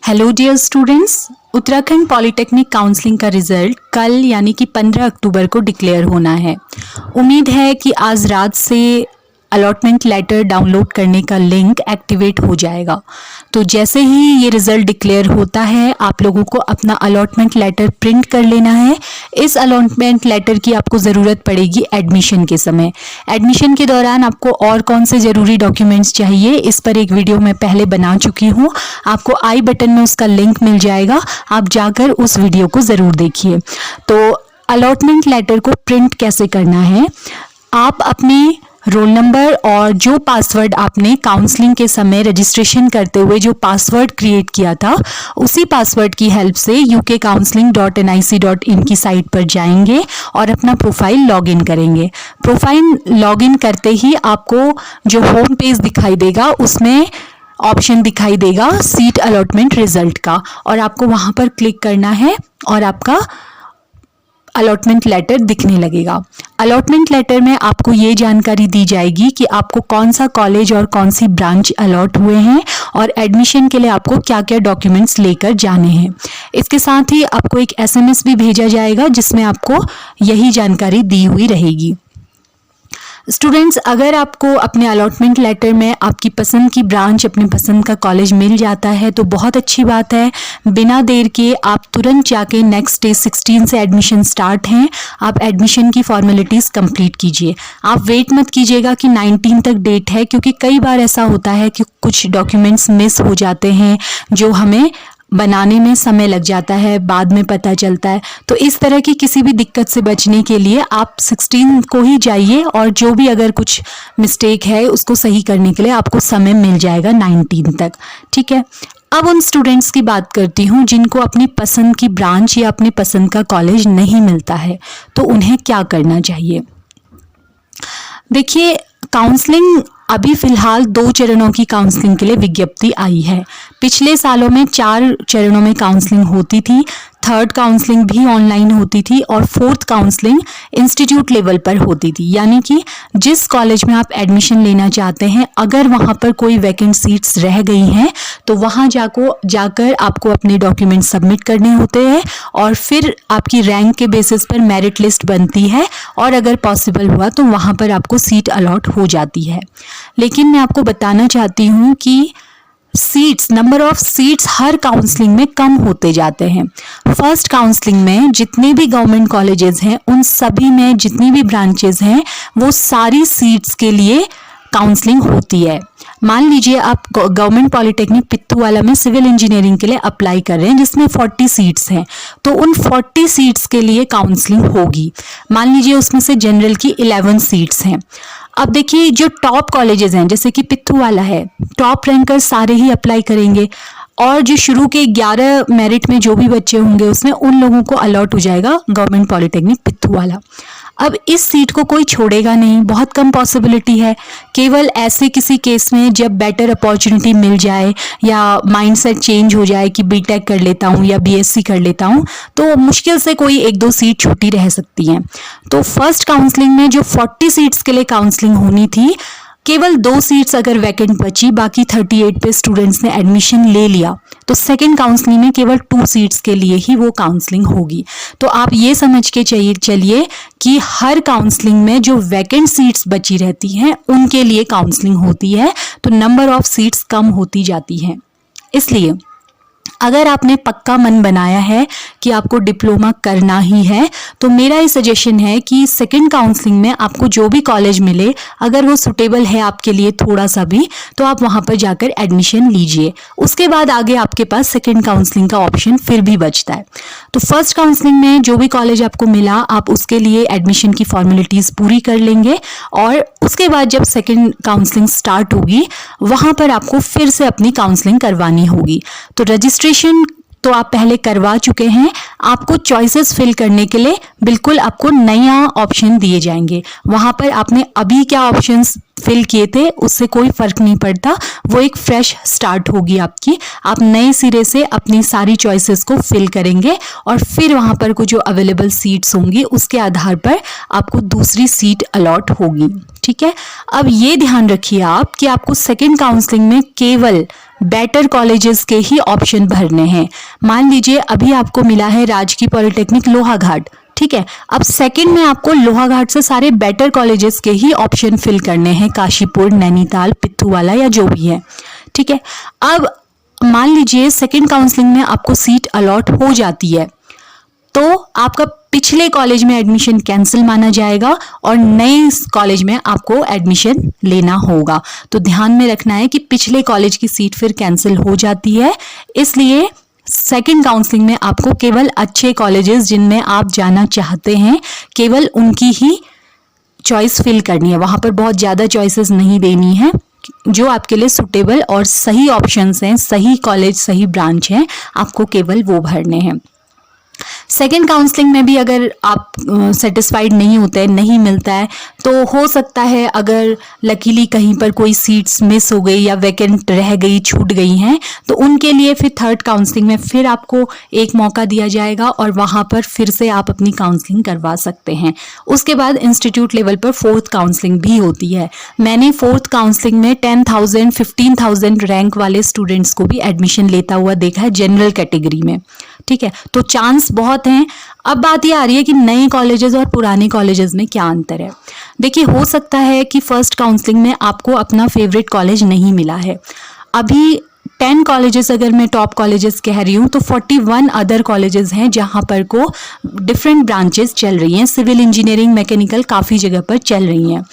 Hello dear students, Uttarakhand polytechnic counselling का result कल यानी कि 15 अक्टूबर को डिक्लेयर होना है। उम्मीद है कि आज रात से अलॉटमेंट लेटर डाउनलोड करने का लिंक एक्टिवेट हो जाएगा। तो जैसे ही ये रिजल्ट डिक्लेयर होता है आप लोगों को अपना अलॉटमेंट लेटर प्रिंट कर लेना है। इस अलॉटमेंट लेटर की आपको ज़रूरत पड़ेगी एडमिशन के समय। एडमिशन के दौरान आपको और कौन से ज़रूरी डॉक्यूमेंट्स चाहिए, इस पर एक वीडियो मैं पहले बना चुकी हूँ। आपको आई बटन में उसका लिंक मिल जाएगा, आप जाकर उस वीडियो को ज़रूर देखिए। तो अलॉटमेंट लेटर को प्रिंट कैसे करना है, आप अपने रोल नंबर और जो पासवर्ड आपने काउंसलिंग के समय रजिस्ट्रेशन करते हुए जो पासवर्ड क्रिएट किया था, उसी पासवर्ड की हेल्प से ukcounseling.nic.in की साइट पर जाएंगे और अपना प्रोफाइल लॉगिन करेंगे। प्रोफाइल लॉगिन करते ही आपको जो होम पेज दिखाई देगा उसमें ऑप्शन दिखाई देगा सीट अलॉटमेंट रिजल्ट का, और आपको वहां पर क्लिक करना है और आपका अलॉटमेंट लेटर दिखने लगेगा। अलॉटमेंट लेटर में आपको ये जानकारी दी जाएगी कि आपको कौन सा कॉलेज और कौन सी ब्रांच अलॉट हुए हैं और एडमिशन के लिए आपको क्या क्या डॉक्यूमेंट्स लेकर जाने हैं। इसके साथ ही आपको एक SMS भी भेजा जाएगा जिसमें आपको यही जानकारी दी हुई रहेगी। स्टूडेंट्स, अगर आपको अपने अलॉटमेंट लेटर में आपकी पसंद की ब्रांच, अपनी पसंद का कॉलेज मिल जाता है तो बहुत अच्छी बात है। बिना देर के आप तुरंत जाके नेक्स्ट डे 16 से एडमिशन स्टार्ट हैं, आप एडमिशन की फॉर्मेलिटीज़ कंप्लीट कीजिए। आप वेट मत कीजिएगा कि 19 तक डेट है, क्योंकि कई बार ऐसा होता है कि कुछ डॉक्यूमेंट्स मिस हो जाते हैं जो हमें बनाने में समय लग जाता है, बाद में पता चलता है। तो इस तरह की किसी भी दिक्कत से बचने के लिए आप 16 को ही जाइए और जो भी अगर कुछ मिस्टेक है उसको सही करने के लिए आपको समय मिल जाएगा 19 तक। ठीक है, अब उन स्टूडेंट्स की बात करती हूँ जिनको अपनी पसंद की ब्रांच या अपनी पसंद का कॉलेज नहीं मिलता है, तो उन्हें क्या करना चाहिए। देखिए, काउंसलिंग अभी फिलहाल 2 चरणों की काउंसलिंग के लिए विज्ञप्ति आई है। पिछले सालों में 4 चरणों में काउंसलिंग होती थी, 3rd काउंसलिंग भी ऑनलाइन होती थी और 4th काउंसलिंग इंस्टीट्यूट लेवल पर होती थी। यानी कि जिस कॉलेज में आप एडमिशन लेना चाहते हैं, अगर वहाँ पर कोई वैकेंट सीट्स रह गई हैं तो वहाँ जाकर आपको अपने डॉक्यूमेंट सबमिट करने होते हैं और फिर आपकी रैंक के बेसिस पर मेरिट लिस्ट बनती है और अगर पॉसिबल हुआ तो वहाँ पर आपको सीट अलॉट हो जाती है। लेकिन मैं आपको बताना चाहती हूँ कि number of seats her counselling में कम होते जाते हैं। फर्स्ट काउंसलिंग में जितने भी गवर्नमेंट कॉलेजेस हैं उन सभी में जितनी भी ब्रांचेस हैं वो सारी सीट्स के लिए काउंसलिंग होती है। मान लीजिए आप गवर्नमेंट पॉलिटेक्निक पित्तूवाला में सिविल इंजीनियरिंग के लिए अप्लाई कर रहे हैं जिसमें 40 सीट्स हैं, तो उन 40 सीट्स के लिए काउंसलिंग होगी। मान लीजिए उसमें से जनरल की 11 सीट्स हैं। अब देखिए, जो टॉप कॉलेजेस हैं जैसे कि पित्तूवाला है, टॉप रैंकर सारे ही अप्लाई करेंगे और जो शुरू के 11 मेरिट में जो भी बच्चे होंगे उसमें उन लोगों को अलॉट हो जाएगा गवर्नमेंट पॉलिटेक्निक पित्तूवाला। अब इस सीट को कोई छोड़ेगा नहीं, बहुत कम पॉसिबिलिटी है। केवल ऐसे किसी केस में जब बेटर अपॉर्चुनिटी मिल जाए या माइंडसेट चेंज हो जाए कि बीटेक कर लेता हूँ या BSc कर लेता हूँ, तो मुश्किल से कोई 1-2 सीट छूटी रह सकती हैं। तो फर्स्ट काउंसलिंग में जो 40 सीट्स के लिए काउंसलिंग होनी थी, केवल 2 सीट्स अगर वैकेंट बची, बाकी 38 पे स्टूडेंट्स ने एडमिशन ले लिया, तो सेकंड काउंसलिंग में केवल 2 सीट्स के लिए ही वो काउंसलिंग होगी। तो आप ये समझ के चलिए कि हर काउंसलिंग में जो वैकेंट सीट्स बची रहती हैं उनके लिए काउंसलिंग होती है, तो नंबर ऑफ सीट्स कम होती जाती हैं। इसलिए अगर आपने पक्का मन बनाया है कि आपको डिप्लोमा करना ही है, तो मेरा ये सजेशन है कि सेकंड काउंसलिंग में आपको जो भी कॉलेज मिले, अगर वो सुटेबल है आपके लिए थोड़ा सा भी, तो आप वहाँ पर जाकर एडमिशन लीजिए। उसके बाद आगे आपके पास सेकंड काउंसलिंग का ऑप्शन फिर भी बचता है। तो फर्स्ट काउंसलिंग में जो भी कॉलेज आपको मिला, आप उसके लिए एडमिशन की फॉर्मेलिटीज़ पूरी कर लेंगे और उसके बाद जब सेकंड काउंसलिंग स्टार्ट होगी वहाँ पर आपको फिर से अपनी काउंसलिंग करवानी होगी। तो रजिस्ट्रेशन तो आप पहले करवा चुके हैं, आपको चॉइसेस फिल करने के लिए बिल्कुल आपको नया ऑप्शन दिए जाएंगे। वहाँ पर आपने अभी क्या ऑप्शंस फिल किए थे उससे कोई फ़र्क नहीं पड़ता, वो एक फ्रेश स्टार्ट होगी आपकी। आप नए सिरे से अपनी सारी चॉइसेस को फिल करेंगे और फिर वहाँ पर कुछ जो अवेलेबल सीट्स होंगी उसके आधार पर आपको दूसरी सीट अलॉट होगी। ठीक है, अब ये ध्यान रखिए आप कि आपको सेकेंड काउंसलिंग में केवल बेटर कॉलेजेस के ही ऑप्शन भरने हैं। मान लीजिए अभी आपको मिला है राजकीय पॉलिटेक्निक लोहाघाट, ठीक है, अब सेकंड में आपको लोहाघाट से सारे बेटर कॉलेजेस के ही ऑप्शन फिल करने हैं, काशीपुर, नैनीताल, पिथुवाला या जो भी है। ठीक है, अब मान लीजिए सेकंड काउंसलिंग में आपको सीट अलॉट हो जाती है तो आपका पिछले कॉलेज में एडमिशन कैंसिल माना जाएगा और नए कॉलेज में आपको एडमिशन लेना होगा। तो ध्यान में रखना है कि पिछले कॉलेज की सीट फिर कैंसिल हो जाती है, इसलिए सेकेंड काउंसलिंग में आपको केवल अच्छे कॉलेजेस जिनमें आप जाना चाहते हैं केवल उनकी ही चॉइस फिल करनी है। वहाँ पर बहुत ज़्यादा चॉइसेस नहीं देनी है, जो आपके लिए सुटेबल और सही ऑप्शंस हैं, सही कॉलेज, सही ब्रांच हैं, आपको केवल वो भरने हैं। सेकेंड काउंसलिंग में भी अगर आप सेटिस्फाइड नहीं होते हैं, नहीं मिलता है, तो हो सकता है अगर लकीली कहीं पर कोई सीट्स मिस हो गई या वैकेंट रह गई, छूट गई हैं, तो उनके लिए फिर थर्ड काउंसलिंग में फिर आपको एक मौका दिया जाएगा और वहाँ पर फिर से आप अपनी काउंसलिंग करवा सकते हैं। उसके बाद इंस्टीट्यूट लेवल पर फोर्थ काउंसलिंग भी होती है। मैंने फोर्थ काउंसलिंग में 10,000, 15,000 रैंक वाले स्टूडेंट्स को भी एडमिशन लेता हुआ देखा है जनरल कैटेगरी में। ठीक है, तो चांस बहुत हैं। अब बात ये आ रही है कि नए कॉलेजेस और पुराने कॉलेजेस में क्या अंतर है। देखिए, हो सकता है कि फर्स्ट काउंसलिंग में आपको अपना फेवरेट कॉलेज नहीं मिला है। अभी 10 कॉलेजेस अगर मैं टॉप कॉलेजेस कह रही हूँ तो 41 अदर कॉलेजेस हैं जहाँ पर को डिफरेंट ब्रांचेस चल रही हैं, सिविल इंजीनियरिंग, मैकेनिकल काफ़ी जगह पर चल रही हैं।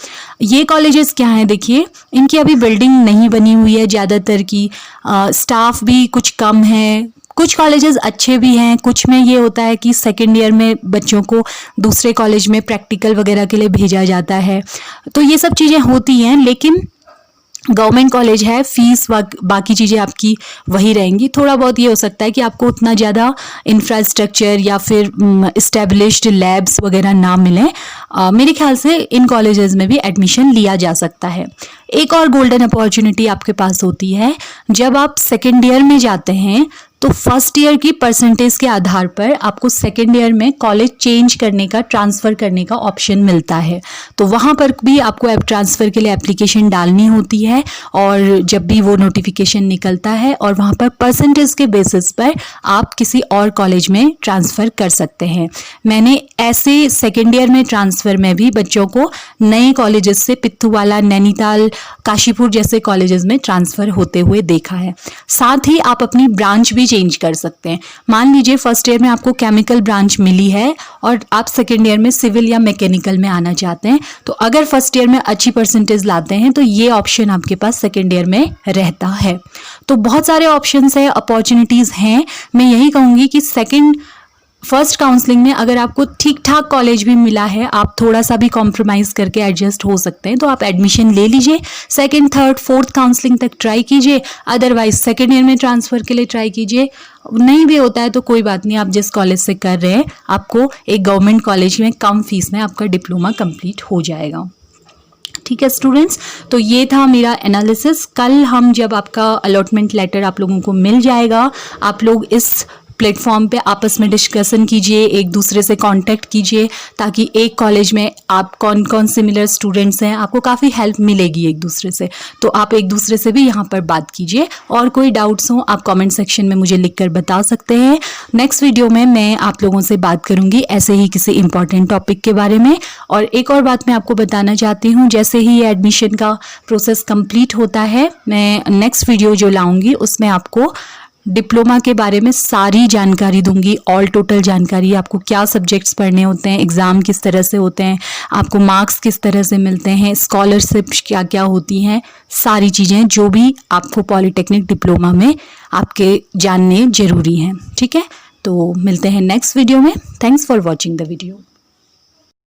ये कॉलेजेस क्या हैं, देखिए इनकी अभी बिल्डिंग नहीं बनी हुई है, ज़्यादातर की स्टाफ भी कुछ कम है। कुछ कॉलेजेस अच्छे भी हैं, कुछ में ये होता है कि सेकेंड ईयर में बच्चों को दूसरे कॉलेज में प्रैक्टिकल वगैरह के लिए भेजा जाता है, तो ये सब चीज़ें होती हैं। लेकिन गवर्नमेंट कॉलेज है, फीस बाकी चीज़ें आपकी वही रहेंगी। थोड़ा बहुत ये हो सकता है कि आपको उतना ज़्यादा इंफ्रास्ट्रक्चर या फिर इस्टेब्लिश्ड लैब्स वगैरह ना मिलें। मेरे ख्याल से इन कॉलेजेस में भी एडमिशन लिया जा सकता है। एक और गोल्डन अपॉर्चुनिटी आपके पास होती है, जब आप सेकेंड ईयर में जाते हैं तो फर्स्ट ईयर की परसेंटेज के आधार पर आपको सेकेंड ईयर में कॉलेज चेंज करने का, ट्रांसफ़र करने का ऑप्शन मिलता है। तो वहाँ पर भी आपको ट्रांसफ़र के लिए एप्लीकेशन डालनी होती है और जब भी वो नोटिफिकेशन निकलता है और वहाँ पर परसेंटेज के बेसिस पर आप किसी और कॉलेज में ट्रांसफ़र कर सकते हैं। मैंने ऐसे सेकेंड ईयर में ट्रांसफ़र में भी बच्चों को नए कॉलेजेस से पिथुवाला, नैनीताल, काशीपुर जैसे कॉलेजेस में ट्रांसफ़र होते हुए देखा है। साथ ही आप अपनी ब्रांच भी चेंज कर सकते हैं। मान लीजिए फर्स्ट ईयर में आपको केमिकल ब्रांच मिली है और आप सेकेंड ईयर में सिविल या मैकेनिकल में आना चाहते हैं, तो अगर फर्स्ट ईयर में अच्छी परसेंटेज लाते हैं तो ये ऑप्शन आपके पास सेकेंड ईयर में रहता है। तो बहुत सारे ऑप्शंस हैं, अपॉर्चुनिटीज़ हैं। मैं यही कहूँगी कि फर्स्ट काउंसलिंग में अगर आपको ठीक ठाक कॉलेज भी मिला है, आप थोड़ा सा भी कॉम्प्रोमाइज़ करके एडजस्ट हो सकते हैं, तो आप एडमिशन ले लीजिए। सेकंड, थर्ड, फोर्थ काउंसलिंग तक ट्राई कीजिए, अदरवाइज सेकंड ईयर में ट्रांसफ़र के लिए ट्राई कीजिए। नहीं भी होता है तो कोई बात नहीं, आप जिस कॉलेज से कर रहे हैं आपको एक गवर्नमेंट कॉलेज में कम फीस में आपका डिप्लोमा कंप्लीट हो जाएगा। ठीक है स्टूडेंट्स, तो ये था मेरा एनालिसिस। कल हम जब आपका अलॉटमेंट लेटर आप लोगों को मिल जाएगा, आप लोग इस प्लेटफॉर्म पे आपस में डिस्कशन कीजिए, एक दूसरे से कांटेक्ट कीजिए, ताकि एक कॉलेज में आप कौन कौन सिमिलर स्टूडेंट्स हैं, आपको काफ़ी हेल्प मिलेगी एक दूसरे से। तो आप एक दूसरे से भी यहाँ पर बात कीजिए और कोई डाउट्स हो आप कमेंट सेक्शन में मुझे लिखकर बता सकते हैं। नेक्स्ट वीडियो में मैं आप लोगों से बात करूँगी ऐसे ही किसी इंपॉर्टेंट टॉपिक के बारे में। और एक और बात मैं आपको बताना चाहती हूँ, जैसे ही ये एडमिशन का प्रोसेस कंप्लीट होता है, मैं नेक्स्ट वीडियो जो लाऊंगी उसमें आपको डिप्लोमा के बारे में सारी जानकारी दूंगी, ऑल टोटल जानकारी, आपको क्या सब्जेक्ट्स पढ़ने होते हैं, एग्ज़ाम किस तरह से होते हैं, आपको मार्क्स किस तरह से मिलते हैं, स्कॉलरशिप्स क्या क्या होती हैं, सारी चीज़ें जो भी आपको पॉलिटेक्निक डिप्लोमा में आपके जानने ज़रूरी हैं। ठीक है, तो मिलते हैं नेक्स्ट वीडियो में। Thanks for watching the video.